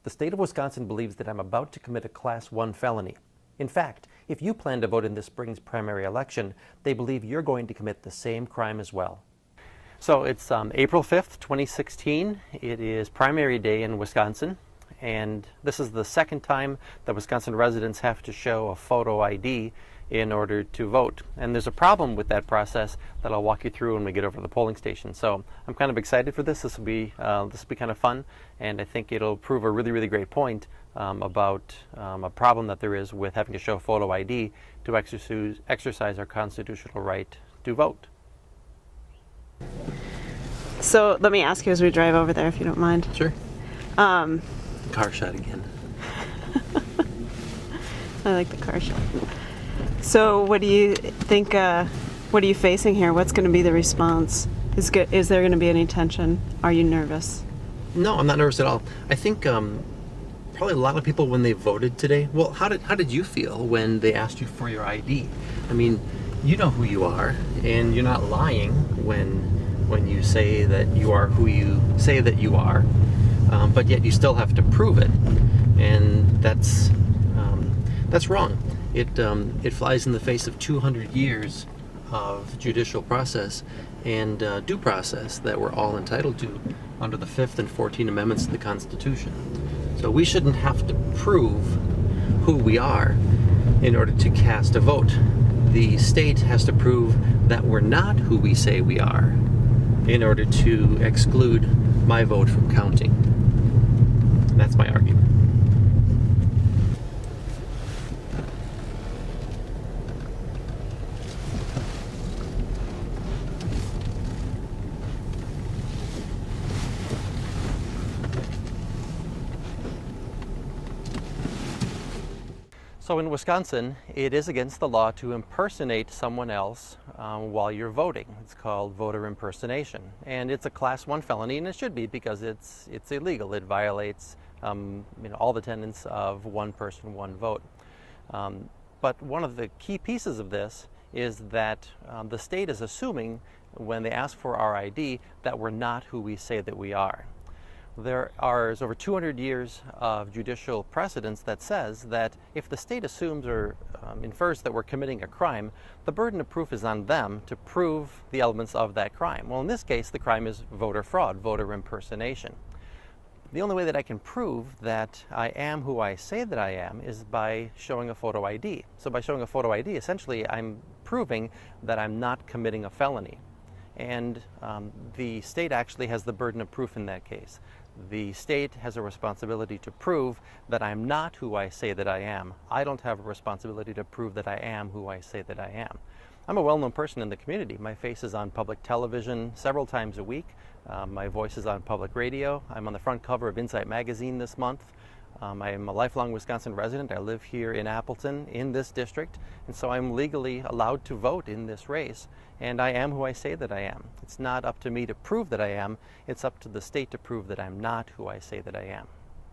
The state of Wisconsin believes that I'm about to commit a Class 1 felony. In fact, if you plan to vote in this spring's primary election, they believe you're going to commit the same crime as well. So it's April 5th, 2016. It is primary day in Wisconsin, and this is the second time that Wisconsin residents have to show a photo ID in order to vote. And there's a problem with that process that I'll walk you through when we get over to the polling station. So I'm kind of excited for this. This will be kind of fun, and I think it'll prove a really, really great point about a problem that there is with having to show photo ID to exercise our constitutional right to vote. So let me ask you as we drive over there, if you don't mind. Sure. Car shot again. I like the car shot. So what do you think, what are you facing here? What's going to be the response? Is there going to be any tension? Are you nervous? No, I'm not nervous at all. I think probably a lot of people when they voted today, well, how did you feel when they asked you for your ID? I mean, you know who you are, and you're not lying when you say that you are who you say that you are, but yet you still have to prove it, and that's wrong. It flies in the face of 200 years of judicial process and due process that we're all entitled to under the 5th and 14th Amendments to the Constitution. So we shouldn't have to prove who we are in order to cast a vote. The state has to prove that we're not who we say we are in order to exclude my vote from counting. That's my argument. So in Wisconsin, it is against the law to impersonate someone else while you're voting. It's called voter impersonation, and it's a Class 1 felony, and it should be because it's illegal. It violates all the tenets of one person, one vote. But one of the key pieces of this is that the state is assuming when they ask for our ID that we're not who we say that we are. There is over 200 years of judicial precedence that says that if the state assumes or infers that we're committing a crime, the burden of proof is on them to prove the elements of that crime. Well, in this case, the crime is voter fraud, voter impersonation. The only way that I can prove that I am who I say that I am is by showing a photo ID. So by showing a photo ID, essentially I'm proving that I'm not committing a felony. And the state actually has the burden of proof in that case. The state has a responsibility to prove that I'm not who I say that I am. I don't have a responsibility to prove that I am who I say that I am. I'm a well-known person in the community. My face is on public television several times a week. My voice is on public radio. I'm on the front cover of Insight magazine this month. I am a lifelong Wisconsin resident. I live here in Appleton in this district, and so I'm legally allowed to vote in this race, and I am who I say that I am. It's not up to me to prove that I am. It's up to the state to prove that I'm not who I say that I am.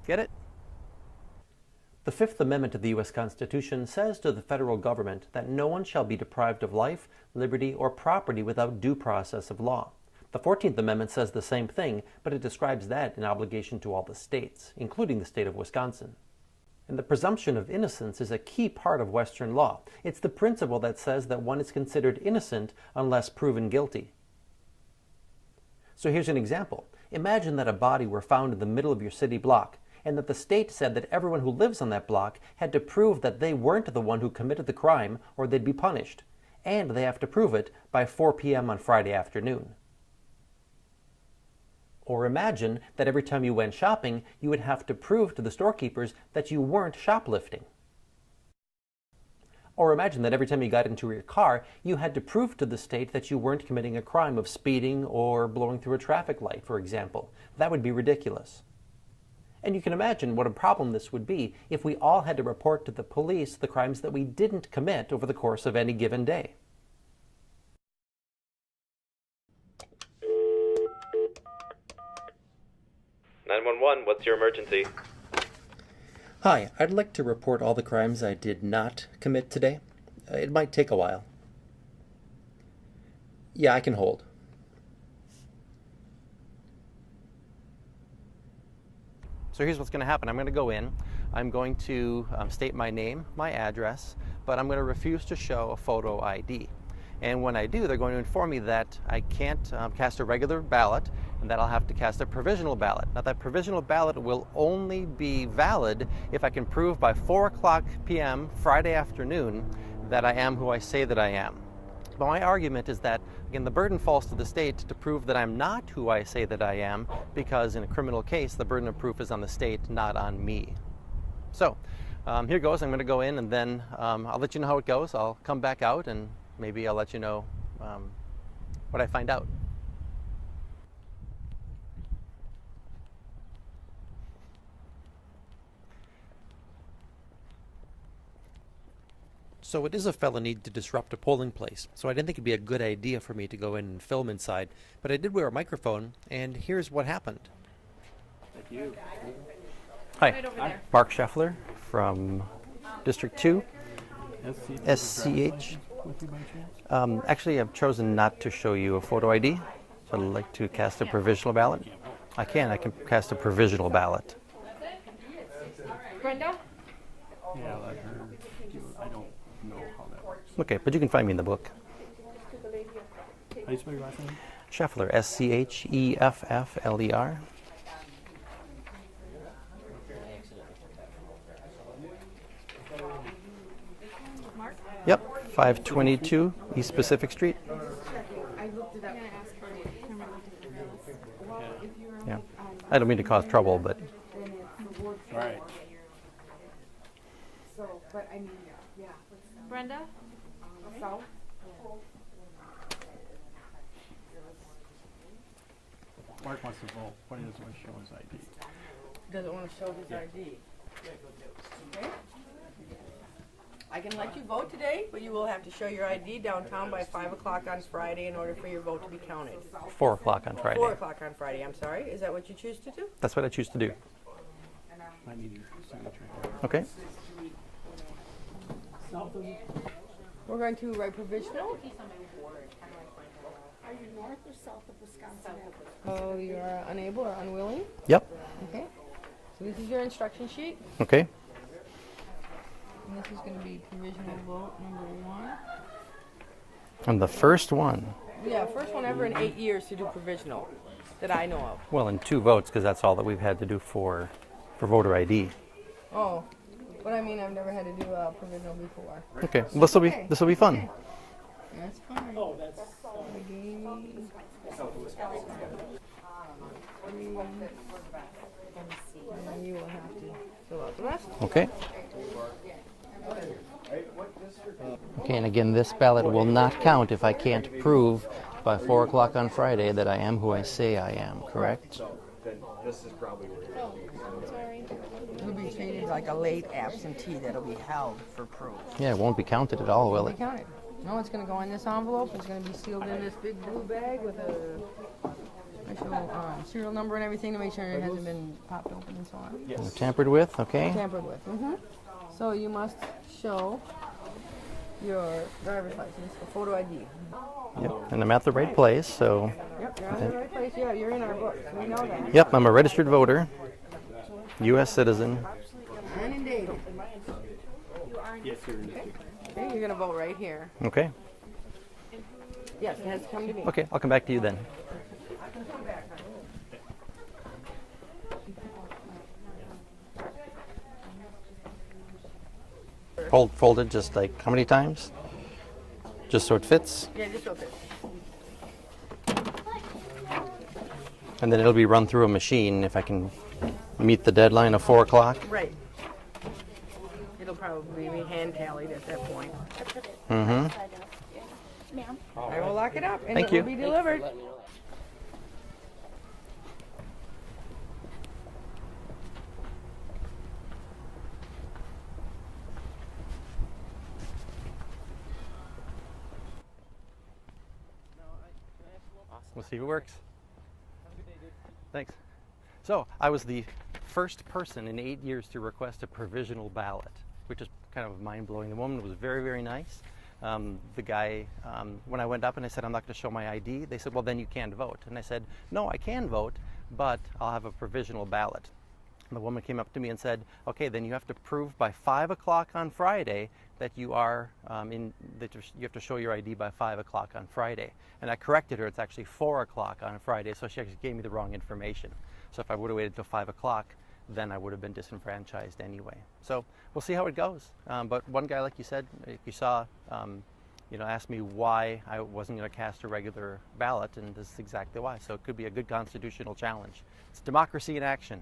Get it? The Fifth Amendment to the U.S. Constitution says to the federal government that no one shall be deprived of life, liberty, or property without due process of law. The 14th Amendment says the same thing, but it describes that in obligation to all the states, including the state of Wisconsin. And the presumption of innocence is a key part of Western law. It's the principle that says that one is considered innocent unless proven guilty. So here's an example. Imagine that a body were found in the middle of your city block, and that the state said that everyone who lives on that block had to prove that they weren't the one who committed the crime or they'd be punished. And they have to prove it by 4 p.m. on Friday afternoon. Or imagine that every time you went shopping, you would have to prove to the storekeepers that you weren't shoplifting. Or imagine that every time you got into your car, you had to prove to the state that you weren't committing a crime of speeding or blowing through a traffic light, for example. That would be ridiculous. And you can imagine what a problem this would be if we all had to report to the police the crimes that we didn't commit over the course of any given day. What's your emergency? Hi, I'd like to report all the crimes I did not commit today. It might take a while. Yeah, I can hold. So here's what's going to happen. I'm going to go in. I'm going to state my name, my address, but I'm going to refuse to show a photo ID. And when I do, they're going to inform me that I can't cast a regular ballot and that I'll have to cast a provisional ballot. Now, that provisional ballot will only be valid if I can prove by 4 o'clock p.m. Friday afternoon that I am who I say that I am. But my argument is that, again, the burden falls to the state to prove that I'm not who I say that I am, because in a criminal case, the burden of proof is on the state, not on me. So here goes. I'm going to go in, and then I'll let you know how it goes. I'll come back out, and maybe I'll let you know what I find out. So it is a felony to disrupt a polling place, so I didn't think it'd be a good idea for me to go in and film inside, but I did wear a microphone, and here's what happened. Thank you. Hi, Right over there. Mark Scheffler from District 2, SCH. Actually, I've chosen not to show you a photo ID, so I'd like to cast a provisional ballot. I can cast a provisional ballot. Brenda? Yeah, let her do it. I don't know how that works. Okay, but you can find me in the book. How do you spell your last name? Scheffler, Scheffler. Mark? Yep, 522 East Pacific Street. I looked it up. Yeah, I don't mean to cause trouble, but Right. So, but I mean, yeah. Brenda? So, Mark wants to vote, but he doesn't want to show his ID. Doesn't want to show his ID. Okay? I can let you vote today, but you will have to show your ID downtown by 5 o'clock on Friday in order for your vote to be counted. 4 o'clock on Friday. 4 o'clock on Friday, I'm sorry. Is that what you choose to do? That's what I choose to do. I need your signature. Okay. We're going to write provisional. are you north or south of Wisconsin Avenue? Oh, you are unable or unwilling? Yep. Okay. So this is your instruction sheet, Okay. and this is going to be provisional vote number 1. I'm the first one. Yeah, first one ever in 8 years to do provisional that I know of. Well, in 2 votes, because that's all that we've had to do for voter ID. Oh, but I mean, I've never had to do a provisional before. Okay. Well, this will be fun. That's fine. Oh, that's gaming. And you will have to fill out the rest. Okay. Okay, and again, this ballot will not count if I can't prove by 4 o'clock on Friday that I am who I say I am, correct? It'll be treated like a late absentee that'll be held for proof. Yeah, it won't be counted at all, will Be it? counted. No, it's going to go in this envelope. It's going to be sealed in this big blue bag with a actual serial number and everything to make sure it hasn't been popped open and so on. Tampered with, okay? Tampered with. So you must show your driver's license, a photo ID. Yep, and I'm at the right place, so... Yep, you're on the right place. Yeah, you're in our book. We know that. Yep, I'm a registered voter, U.S. citizen. And in dated. Yes, sir. Okay, you're gonna vote right here. Okay. Yes, it has to come to me. Okay, I'll come back to you then. Fold it just like how many times? Just so it fits, Yeah, just open. and then it'll be run through a machine if I can meet the deadline of 4 o'clock. Right. It'll probably be hand tallied at that point. Mm-hmm. Ma'am? I will lock it up and Thank it you. will be delivered. We'll see if it works. Thanks. So I was the first person in 8 years to request a provisional ballot, which is kind of mind-blowing. The woman was very, very nice. The guy, when I went up and I said, I'm not going to show my ID, they said, well, then you can't vote. And I said, no, I can vote, but I'll have a provisional ballot. The woman came up to me and said, okay, then you have to prove by 5 o'clock on Friday that you are you have to show your ID by 5 o'clock on Friday. And I corrected her, it's actually 4 o'clock on Friday, so she actually gave me the wrong information. So if I would have waited till 5 o'clock, then I would have been disenfranchised anyway. So we'll see how it goes. But one guy, like you said, if you saw, asked me why I wasn't going to cast a regular ballot, and this is exactly why. So it could be a good constitutional challenge. It's democracy in action.